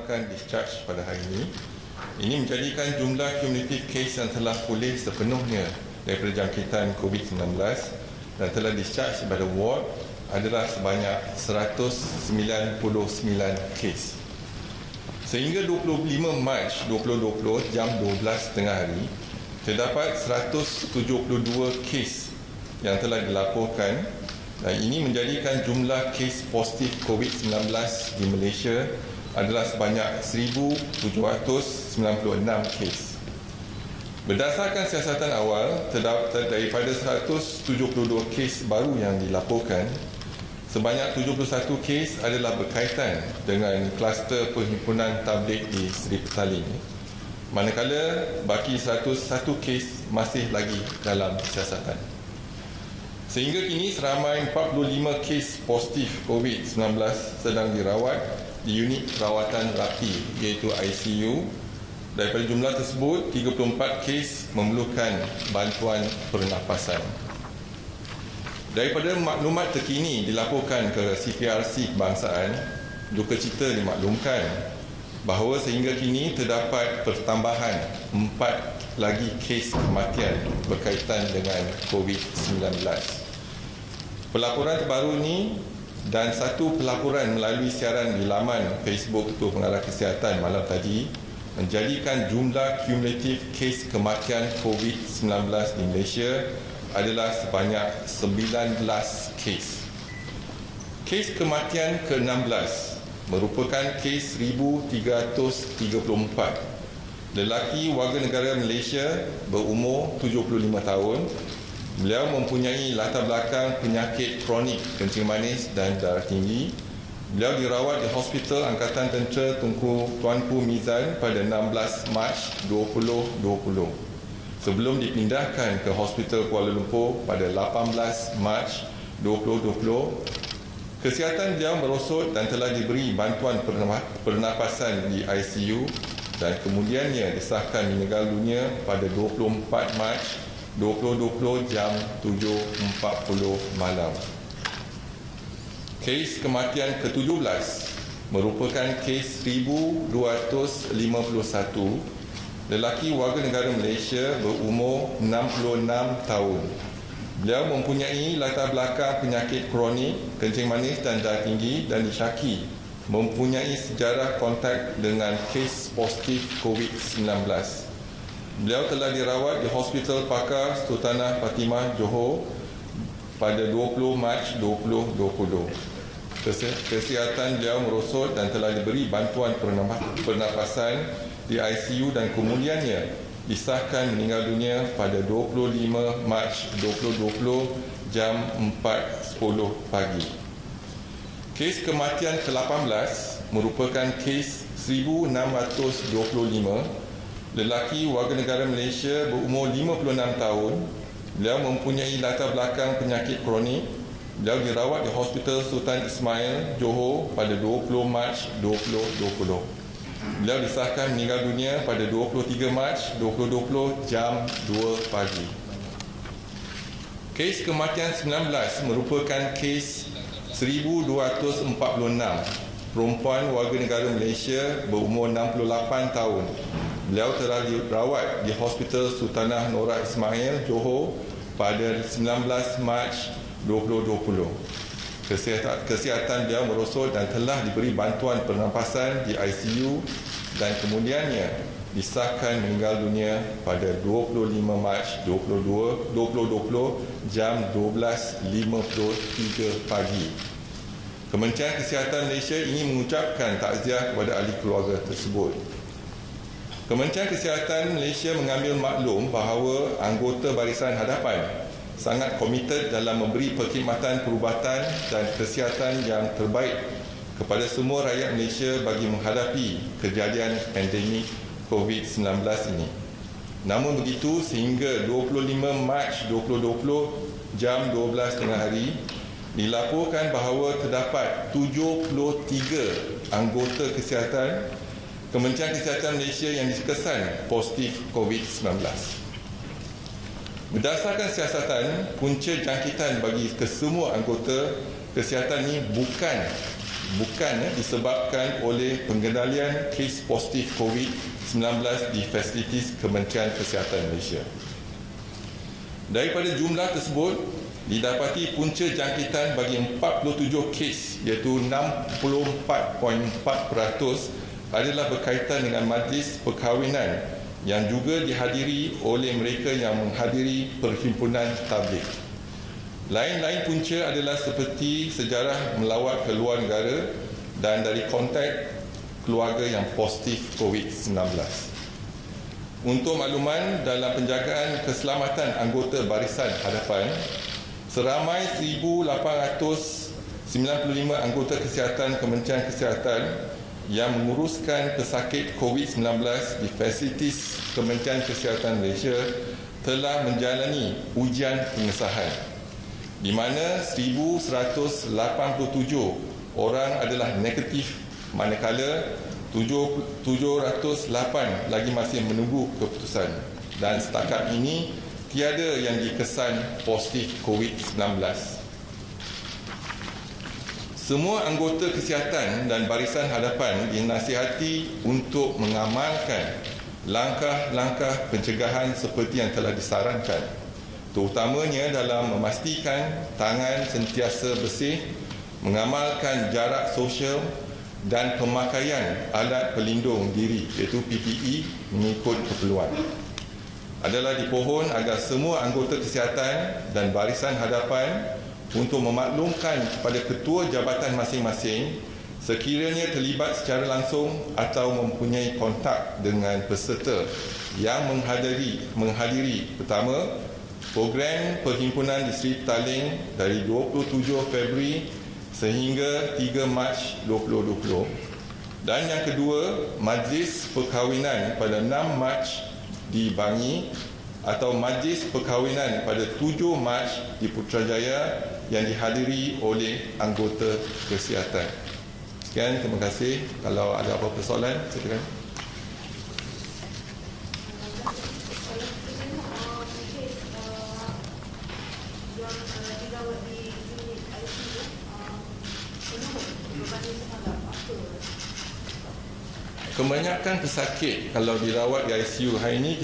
melaksanakan discharge pada hari ini. Ini menjadikan jumlah cumulative case yang telah pulih sepenuhnya daripada jangkitan COVID-19 dan telah discharge pada ward adalah sebanyak 199 kes. Sehingga 25 Mac 2020 jam 12 tengah hari, terdapat 172 kes yang telah dilaporkan dan ini menjadikan jumlah kes positif COVID-19 di Malaysia adalah sebanyak 1,796 kes. Berdasarkan siasatan awal, terdapat daripada 172 kes baru yang dilaporkan, sebanyak 71 kes adalah berkaitan dengan kluster perhimpunan tabligh di Seri Petaling. Manakala baki 101 kes masih lagi dalam siasatan. Sehingga kini seramai 45 kes positif COVID-19 sedang dirawat di unit rawatan rapi iaitu ICU. Daripada jumlah tersebut, 34 kes memerlukan bantuan pernafasan. Daripada maklumat terkini dilaporkan ke CPRC Kebangsaan, duka cita dimaklumkan bahawa sehingga kini terdapat pertambahan 4 lagi kes kematian berkaitan dengan COVID-19. Pelaporan terbaru ini dan satu pelaporan melalui siaran di laman Facebook Ketua Pengarah Kesihatan malam tadi menjadikan jumlah cumulative kes kematian COVID-19 di Malaysia adalah sebanyak 19 kes. Kes kematian ke-16 merupakan kes 1,334. Lelaki warga negara Malaysia berumur 75 tahun. Beliau mempunyai latar belakang penyakit kronik kencing manis dan darah tinggi. Beliau dirawat di Hospital Angkatan Tentera Tuanku Mizan pada 16 Mac 2020 sebelum dipindahkan ke Hospital Kuala Lumpur pada 18 Mac 2020. Kesihatan beliau merosot dan telah diberi bantuan pernafasan di ICU dan kemudiannya disahkan meninggal dunia pada 24 Mac 2020 jam 7.40 malam. Kes kematian ke-17 merupakan kes 1,251. Lelaki warga negara Malaysia berumur 66 tahun. Beliau mempunyai latar belakang penyakit kronik, kencing manis dan darah tinggi dan disyaki mempunyai sejarah kontak dengan kes positif COVID-19. Beliau telah dirawat di Hospital Pakar Sultanah Fatimah Johor pada 20 Mac 2020. Kesihatan beliau merosot dan telah diberi bantuan pernafasan di ICU dan kemudiannya disahkan meninggal dunia pada 25 Mac 2020 jam 4.10 pagi. Kes kematian ke-18 merupakan kes 1,625. Lelaki warga negara Malaysia berumur 56 tahun. Beliau mempunyai latar belakang penyakit kronik. Beliau dirawat di Hospital Sultan Ismail Johor pada 20 Mac 2020. Beliau disahkan meninggal dunia pada 23 Mac 2020 jam 2 pagi. Kes kematian 19 merupakan kes 1,246. Perempuan warga negara Malaysia berumur 68 tahun. Beliau telah dirawat di Hospital Sultanah Nora Ismail Johor pada 19 Mac 2020. Kesihatan beliau merosot dan telah diberi bantuan pernafasan di ICU dan kemudiannya disahkan meninggal dunia pada 25 Mac 2020 jam 12.53 pagi. Kementerian Kesihatan Malaysia ingin mengucapkan takziah kepada ahli keluarga tersebut. Kementerian Kesihatan Malaysia mengambil maklum bahawa anggota Barisan Hadapan sangat komited dalam memberi perkhidmatan perubatan dan kesihatan yang terbaik kepada semua rakyat Malaysia bagi menghadapi kejadian pandemik COVID-19 ini. Namun begitu, sehingga 25 Mac 2020 jam 12 tengah hari, dilaporkan bahawa terdapat 73 anggota kesihatan Kementerian Kesihatan Malaysia yang dikesan positif COVID-19. Berdasarkan siasatan, punca jangkitan bagi kesemua anggota kesihatan ini bukan bukan disebabkan oleh pengendalian kes positif COVID-19 di fasilitis Kementerian Kesihatan Malaysia. Daripada jumlah tersebut, didapati punca jangkitan bagi 47 kes iaitu 64.4% adalah berkaitan dengan majlis perkahwinan yang juga dihadiri oleh mereka yang menghadiri perhimpunan tabligh. Lain-lain punca adalah seperti sejarah melawat ke luar negara dan dari kontak keluarga yang positif COVID-19. Untuk makluman, dalam penjagaan keselamatan anggota Barisan Hadapan, seramai 1,895 anggota kesihatan Kementerian Kesihatan yang menguruskan pesakit COVID-19 di fasilitis Kementerian Kesihatan Malaysia telah menjalani ujian pengesahan, di mana 1,187 orang adalah negatif, manakala 708 lagi masih menunggu keputusan, dan setakat ini tiada yang dikesan positif COVID-19. Semua anggota kesihatan dan Barisan Hadapan dinasihati untuk mengamalkan langkah-langkah pencegahan seperti yang telah disarankan, terutamanya dalam memastikan tangan sentiasa bersih, mengamalkan jarak sosial dan pemakaian alat pelindung diri iaitu PPE mengikut keperluan. Adalah dipohon agar semua anggota kesihatan dan Barisan Hadapan untuk memaklumkan kepada ketua jabatan masing-masing sekiranya terlibat secara langsung atau mempunyai kontak dengan peserta yang menghadiri pertama, program Perhimpunan di Sri Petaling dari 27 Februari sehingga 3 Mac 2020, dan yang kedua, Majlis Perkahwinan pada 6 Mac di Bangi atau Majlis Perkahwinan pada 7 Mac di Putrajaya yang dihadiri oleh anggota kesihatan. Sekian, terima kasih. Kalau ada apa-apa soalan, silakan. Kebanyakan pesakit kalau dirawat di ICU hari ini,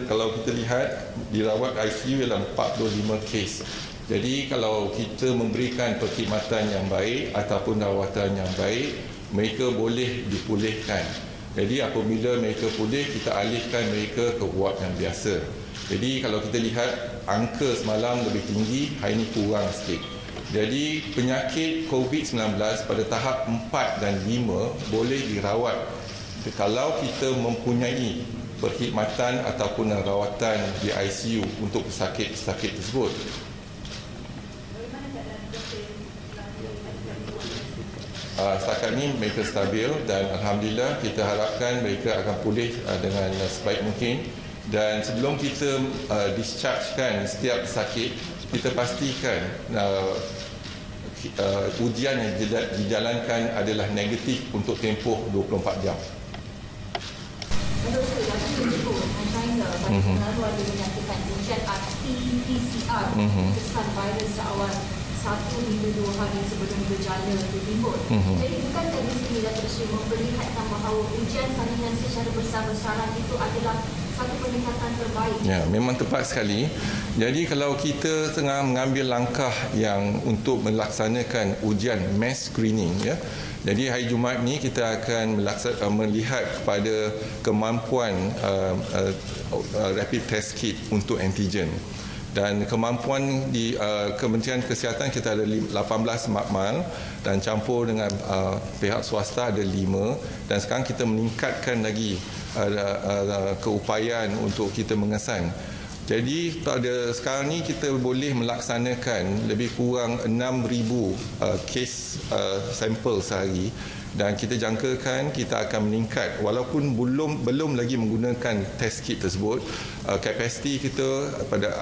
kalau kita lihat dirawat ICU ialah 45 kes. Jadi kalau kita memberikan perkhidmatan yang baik ataupun rawatan yang baik, mereka boleh dipulihkan. Jadi apabila mereka pulih, kita alihkan mereka ke ward yang biasa. Jadi kalau kita lihat angka semalam lebih tinggi, hari ini kurang sikit. Jadi penyakit COVID-19 pada tahap 4 dan 5 boleh dirawat kalau kita mempunyai perkhidmatan ataupun rawatan di ICU untuk pesakit-pesakit tersebut. Setakat ini mereka stabil dan Alhamdulillah kita harapkan mereka akan pulih dengan sebaik mungkin. Dan sebelum kita dischargekan setiap pesakit, kita pastikan ujian yang dijalankan adalah negatif untuk tempoh 24 jam. Baru ada menyatakan ujian RT-PCR kesan virus seawal 1 hingga 2 hari sebelum gejala itu timbul. Jadi bukankah di sini Datuk Sri memperlihatkan bahawa ujian salinan secara besar-besaran itu adalah satu peningkatan terbaik? Ya, memang tepat sekali. Jadi kalau kita tengah mengambil langkah yang untuk melaksanakan ujian mass screening, ya. Jadi hari Jumaat ni kita akan melihat kepada kemampuan rapid test kit untuk antigen. Dan kemampuan di Kementerian Kesihatan kita ada 18 makmal dan campur dengan pihak swasta ada 5, dan sekarang kita meningkatkan lagi keupayaan untuk kita mengesan. Jadi pada sekarang ni kita boleh melaksanakan lebih kurang 6,000 kes sampel sehari, dan kita jangkakan kita akan meningkat walaupun belum lagi menggunakan test kit tersebut. Kapasiti kita pada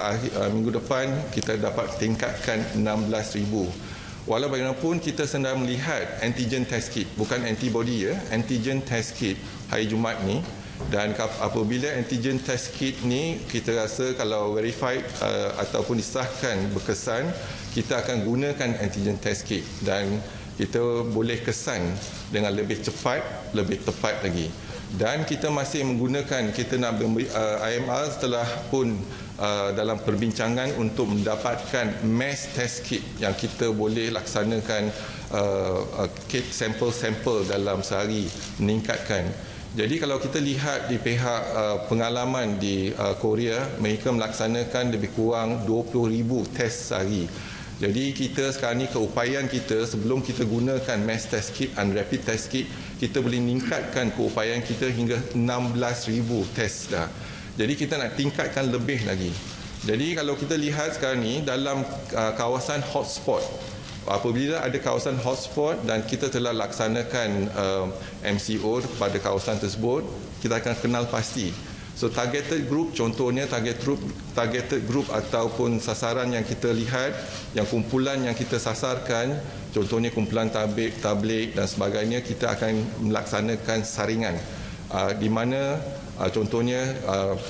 minggu depan kita dapat tingkatkan 16,000. Walau bagaimanapun kita sedang melihat antigen test kit, bukan antibody, ya, antigen test kit hari Jumaat ni. Dan apabila antigen test kit ni kita rasa kalau verified ataupun disahkan berkesan, kita akan gunakan antigen test kit. Dan kita boleh kesan dengan lebih cepat, lebih tepat lagi. Dan kita masih menggunakan, kita nak IMR telah pun dalam perbincangan untuk mendapatkan mass test kit yang kita boleh laksanakan kit sampel-sampel dalam sehari, meningkatkan. Jadi kalau kita lihat di pihak pengalaman di Korea, mereka melaksanakan lebih kurang 20,000 test sehari. Jadi kita sekarang ni keupayaan kita sebelum kita gunakan mass test kit and rapid test kit, kita boleh meningkatkan keupayaan kita hingga 16,000 test dah. Jadi kita nak tingkatkan lebih lagi. Jadi kalau kita lihat sekarang ni dalam kawasan hotspot, apabila ada kawasan hotspot dan kita telah laksanakan MCO pada kawasan tersebut, kita akan kenal pasti. So targeted group, contohnya targeted group ataupun sasaran yang kita lihat, yang kumpulan yang kita sasarkan, contohnya kumpulan tabligh dan sebagainya, kita akan melaksanakan saringan di mana contohnya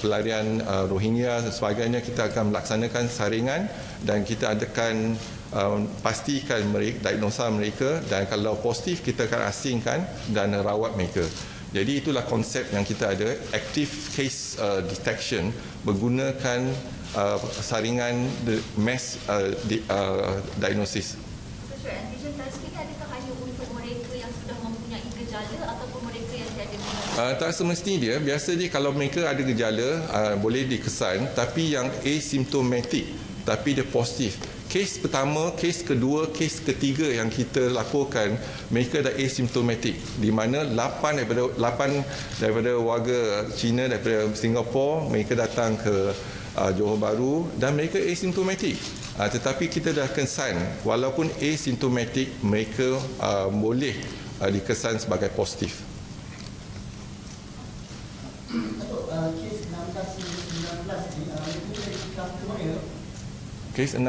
pelarian Rohingya dan sebagainya, kita akan melaksanakan saringan dan kita akan pastikan diagnosa mereka, dan kalau positif kita akan asingkan dan rawat mereka. Jadi itulah konsep yang kita ada, active case detection menggunakan saringan mass diagnosis. Antigen test ini adakah hanya untuk mereka yang sudah mempunyai gejala ataupun mereka yang tiada gejala? Tak semestinya dia. Biasanya kalau mereka ada gejala boleh dikesan, tapi yang asymptomatic tapi dia positif. Kes pertama, kes kedua, kes ketiga yang kita laporkan, mereka dah asymptomatic, di mana 8 daripada warga China, daripada Singapura, mereka datang ke Johor Bahru dan mereka asymptomatic. Tetapi kita dah kesan, walaupun asymptomatic, mereka boleh dikesan sebagai positif. Kes 16 ni, itu dari kluster mana? Kes 16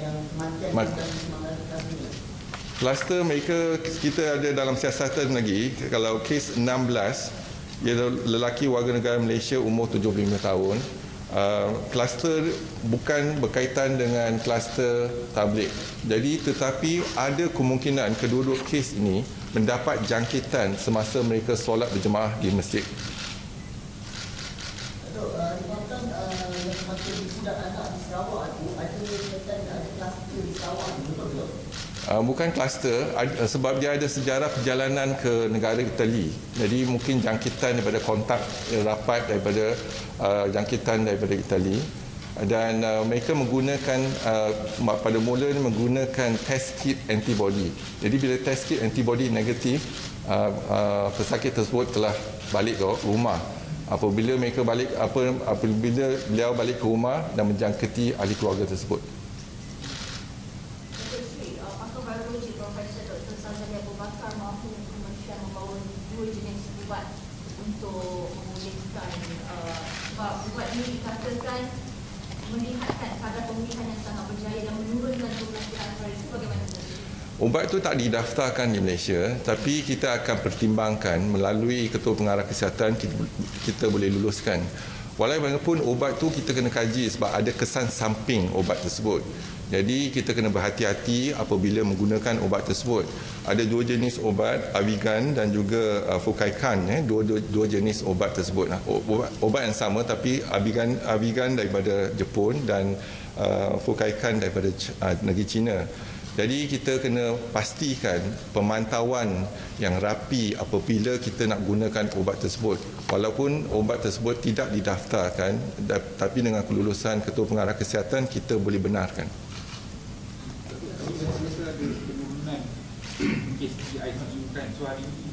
yang kematian kluster mereka kita ada dalam siasatan lagi. Kalau kes 16, ia lelaki warga negara Malaysia umur 75 tahun. Kluster bukan berkaitan dengan kluster tabligh. Jadi tetapi ada kemungkinan kedua-dua kes ini mendapat jangkitan semasa mereka solat berjemaah di masjid. Bukan kluster, sebab dia ada sejarah perjalanan ke negara Itali. Jadi mungkin jangkitan daripada kontak rapat daripada jangkitan daripada Itali. Dan mereka menggunakan pada mula menggunakan test kit antibody. Jadi bila test kit antibody negatif, pesakit tersebut telah balik ke rumah. Apabila beliau balik ke rumah dan menjangkiti ahli keluarga tersebut. Untuk memulihkan sebab ubat ini dikatakan melihatkan kadar pemulihan yang sangat berjaya dan menurunkan jumlah kematian itu, bagaimana? Ubat itu tak didaftarkan di Malaysia, tapi kita akan pertimbangkan melalui Ketua Pengarah Kesihatan, kita boleh luluskan. Walaupun ubat tu kita kena kaji sebab ada kesan samping ubat tersebut. Jadi kita kena berhati-hati apabila menggunakan ubat tersebut. Ada dua jenis ubat, Avigan dan juga Fukaikan. Dua jenis ubat tersebut. Ubat yang sama tapi Avigan daripada Jepun dan Fukaikan daripada negeri China. Jadi kita kena pastikan pemantauan yang rapi apabila kita nak gunakan ubat tersebut. Walaupun ubat tersebut tidak didaftarkan, tapi dengan kelulusan Ketua Pengarah Kesihatan kita boleh benarkan. Semasa ada penurunan kes di ICU kan, so hari ini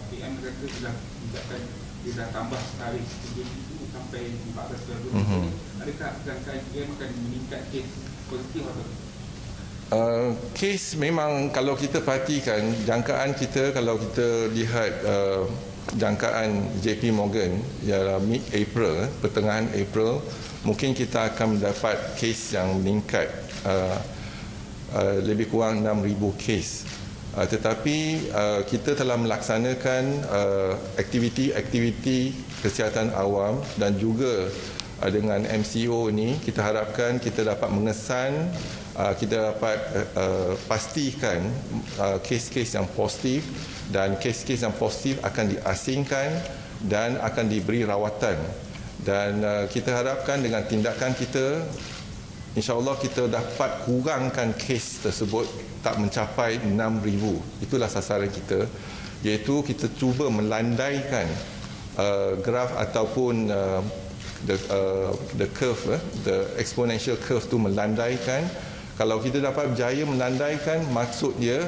PM kata sudah mengucapkan dia dah tambah tarikh itu sampai 14 Adakah PM akan meningkat kes positif atau? Kes memang kalau kita perhatikan jangkaan kita, kalau kita lihat jangkaan JP Morgan ialah mid-April, pertengahan April, mungkin kita akan mendapat kes yang meningkat lebih kurang 6,000 kes. Tetapi kita telah melaksanakan aktiviti-aktiviti kesihatan awam dan juga dengan MCO ni kita harapkan kita dapat mengesan kita dapat pastikan kes-kes yang positif, dan kes-kes yang positif akan diasingkan dan akan diberi rawatan. Dan kita harapkan dengan tindakan kita, insya-Allah kita dapat kurangkan kes tersebut tak mencapai 6,000. Itulah sasaran kita, iaitu kita cuba melandaikan graf ataupun the curve, the exponential curve tu melandaikan. Kalau kita dapat berjaya melandaikan, maksudnya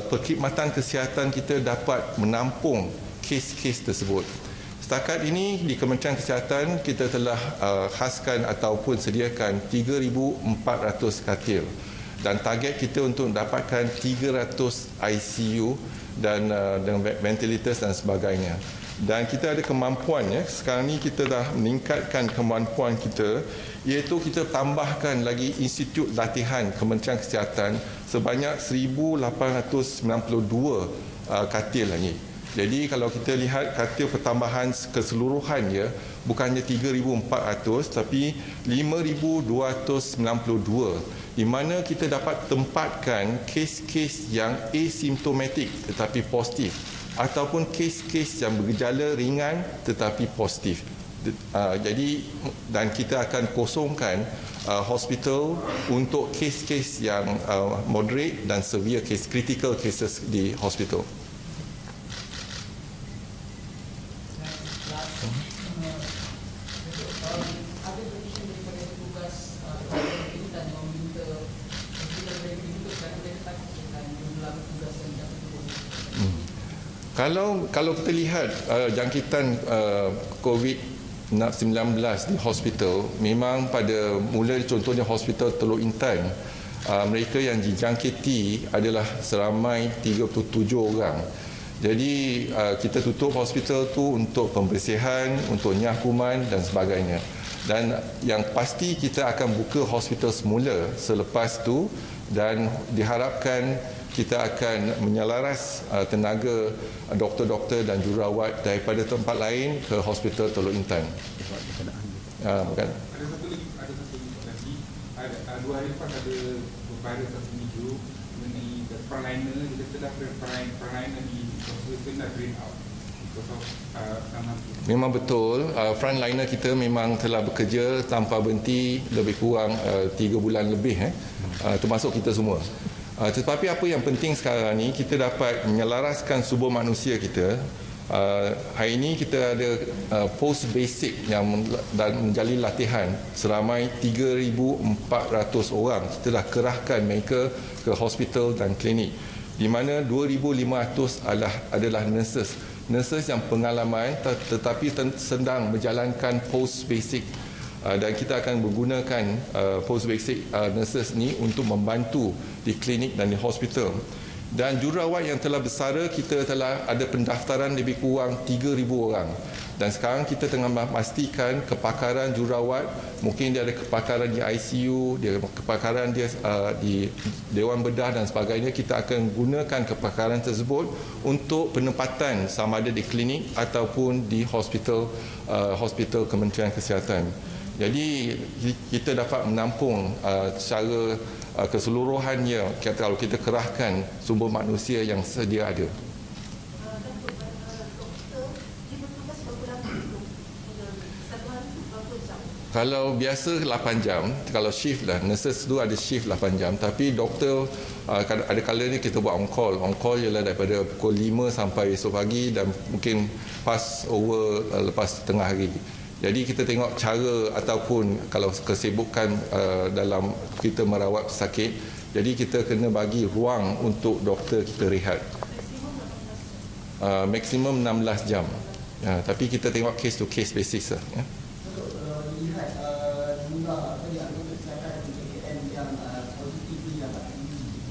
perkhidmatan kesihatan kita dapat menampung kes-kes tersebut. Setakat ini di Kementerian Kesihatan kita telah khaskan ataupun sediakan 3,400 katil, dan target kita untuk mendapatkan 300 ICU dan dengan ventilators dan sebagainya. Dan kita ada kemampuan, sekarang ni kita dah meningkatkan kemampuan kita, iaitu kita tambahkan lagi institut latihan Kementerian Kesihatan sebanyak 1,892 katil lagi. Jadi kalau kita lihat katil pertambahan keseluruhannya bukannya 3,400 tapi 5,292, di mana kita dapat tempatkan kes-kes yang asimptomatik tetapi positif, ataupun kes-kes yang bergejala ringan tetapi positif. Jadi, dan kita akan kosongkan hospital untuk kes-kes yang moderate dan severe case, critical cases di hospital. Kalau kita lihat jangkitan COVID-19 di hospital, memang pada mula contohnya hospital Teluk Intan, mereka yang dijangkiti adalah seramai 37 orang. Jadi kita tutup hospital tu untuk pembersihan, untuk nyah kuman dan sebagainya. Dan yang pasti kita akan buka hospital semula selepas tu, dan diharapkan kita akan menyelaras tenaga doktor-doktor dan jururawat daripada tempat lain ke hospital Teluk Intan. Bukan. Ada satu lagi. Dua hari lepas ada viral satu video mengenai frontliner, dia kata dah frontliner di hospital dah drain out. Memang betul, frontliner kita memang telah bekerja tanpa berhenti lebih kurang 3 bulan lebih, termasuk kita semua. Tetapi apa yang penting sekarang ni, kita dapat menyelaraskan sumber manusia kita. Hari ini kita ada post basic yang menjalin latihan seramai 3,400 orang. Kita dah kerahkan mereka ke hospital dan klinik, di mana 2,500 adalah nurses yang pengalaman tetapi sedang menjalankan post basic. Dan kita akan menggunakan post basic nurses ni untuk membantu di klinik dan di hospital. Dan jururawat yang telah bersara, kita telah ada pendaftaran lebih kurang 3,000 orang. Dan sekarang kita tengah memastikan kepakaran jururawat, mungkin dia ada kepakaran di ICU, dia ada kepakaran dia di Dewan Bedah dan sebagainya. Kita akan gunakan kepakaran tersebut untuk penempatan sama ada di klinik ataupun di hospital Kementerian Kesihatan. Jadi kita dapat menampung secara keseluruhannya kalau kita kerahkan sumber manusia yang sedia ada. Kalau biasa 8 jam, kalau shift lah, nurses tu ada shift 8 jam, tapi doktor ada kalanya kita buat on call. On call ialah daripada pukul 5 sampai esok pagi dan mungkin pass over lepas tengah hari. Jadi kita tengok cara ataupun kalau kesibukan dalam kita merawat pesakit, jadi kita kena bagi ruang untuk doktor kita rehat. Maksimum 16 jam. Tapi kita tengok case to case basis lah. Dilihat jumlah yang kesihatan JKN yang positif ni yang tak tinggi.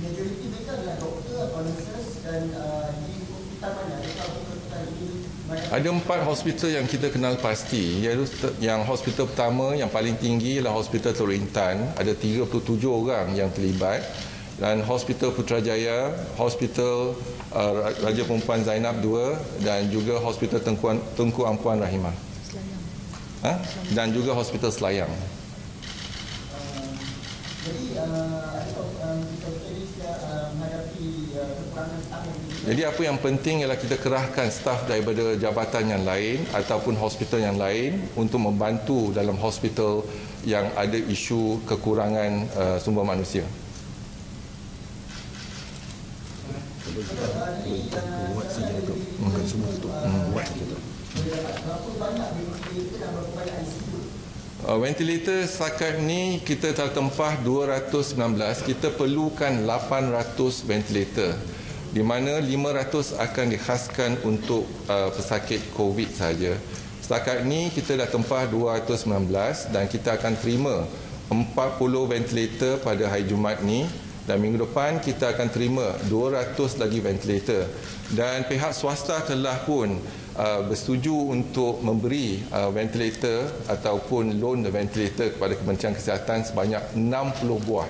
Majoriti mereka adalah doktor atau nurses, dan di hospital mana? Adakah hospital ini ada 4 hospital yang kita kenal pasti, iaitu yang hospital pertama yang paling tinggi ialah Hospital Teluk Intan, ada 37 orang yang terlibat, dan Hospital Putrajaya, Hospital Raja Perempuan Zainab 2, dan juga Hospital Tunku Ampuan Rahimah. Dan juga Hospital Selayang. Jadi kita menghadapi kekurangan staf yang Jadi apa yang penting ialah kita kerahkan staf daripada jabatan yang lain ataupun hospital yang lain untuk membantu dalam hospital yang ada isu kekurangan sumber manusia. buat saja tu, bukan semua tutup, buat saja tu. Berapa banyak ventilator dan berapa banyak ICU? Ventilator setakat ni kita telah tempah 219, kita perlukan 800 ventilator, di mana 500 akan dikhaskan untuk pesakit COVID saja. Setakat ni kita dah tempah 219 dan kita akan terima 40 ventilator pada hari Jumaat ni, dan minggu depan kita akan terima 200 lagi ventilator, dan pihak swasta telah pun bersetuju untuk memberi ventilator ataupun loan ventilator kepada Kementerian Kesihatan sebanyak 60 buah.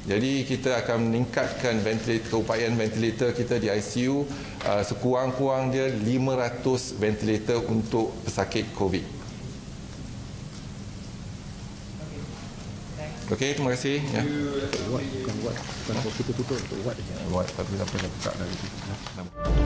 Jadi kita akan meningkatkan ventilator, keupayaan ventilator kita di ICU sekurang-kurang dia 500 ventilator untuk pesakit COVID. Okey, terima kasih. Ya. Buat, bukan hospital tutup, buat saja. Buat, tapi apa dah buka dari itu.